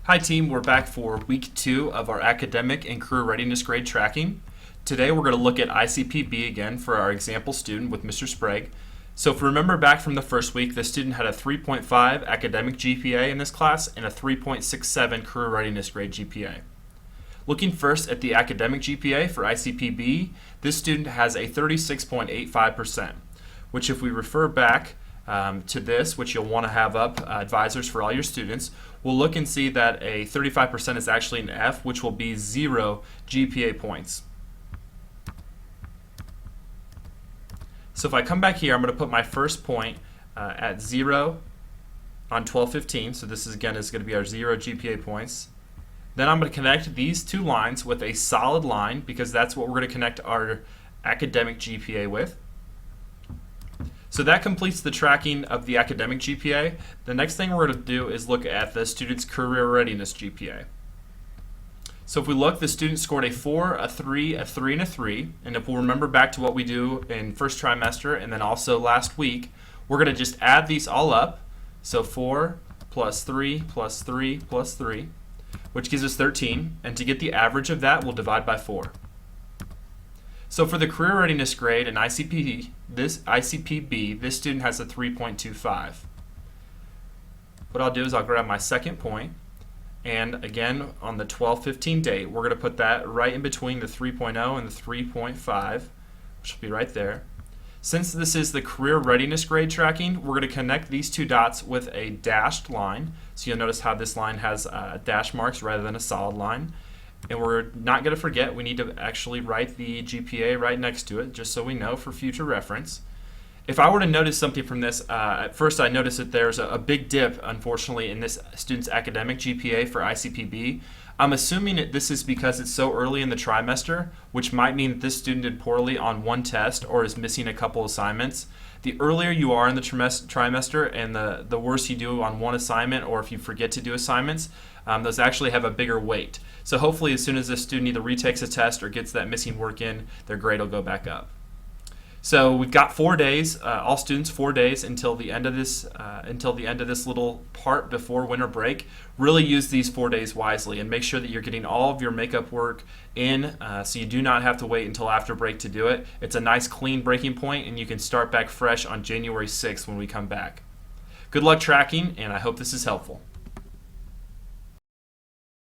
Hi team, we're back for week 2 of our academic and career readiness grade tracking. Today we're going to look at ICP-B again for our example student with Mr. Sprague. So if you remember back from the first week, the student had a 3.5 academic GPA in this class and a 3.67 career readiness grade GPA. Looking first at the academic GPA for ICP-B, this student has a 36.85%, which if we refer back to this, which you'll want to have up advisors for all your students, we'll look and see that a 35% is actually an F, which will be 0 GPA points. So if I come back here, I'm going to put my first point at 0 on 1215. So this is going to be our 0 GPA points. Then I'm going to connect these two lines with a solid line because that's what we're going to connect our academic GPA with. So that completes the tracking of the academic GPA. The next thing we're going to do is look at the student's career readiness GPA. So if we look, the student scored a 4, a 3, a 3, and a 3. And if we'll remember back to what we do in first trimester and then also last week, we're going to just add these all up. So 4 plus 3 plus 3 plus 3, which gives us 13. And to get the average of that, we'll divide by 4. So for the career readiness grade in ICP-B, this student has a 3.25. What I'll do is I'll grab my second point, and again on the 12-15 date, we're going to put that right in between the 3.0 and the 3.5, which will be right there. Since this is the career readiness grade tracking, we're going to connect these two dots with a dashed line. So you'll notice how this line has dash marks rather than a solid line. And we're not going to forget, we need to actually write the GPA right next to it, just so we know for future reference. If I were to notice something from this, at first I noticed that there's a big dip, unfortunately, in this student's academic GPA for ICP-B. I'm assuming that this is because it's so early in the trimester, which might mean that this student did poorly on one test or is missing a couple assignments. The earlier you are in the trimester and the worse you do on one assignment, or if you forget to do assignments, those actually have a bigger weight. So hopefully as soon as the student either retakes a test or gets that missing work in, their grade will go back up. So we've got 4 days, all students 4 days until the end of this little part before winter break. Really use these 4 days wisely and make sure that you're getting all of your makeup work in, so you do not have to wait until after break to do it. It's a nice clean breaking point, and you can start back fresh on January 6th when we come back. Good luck tracking, and I hope this is helpful.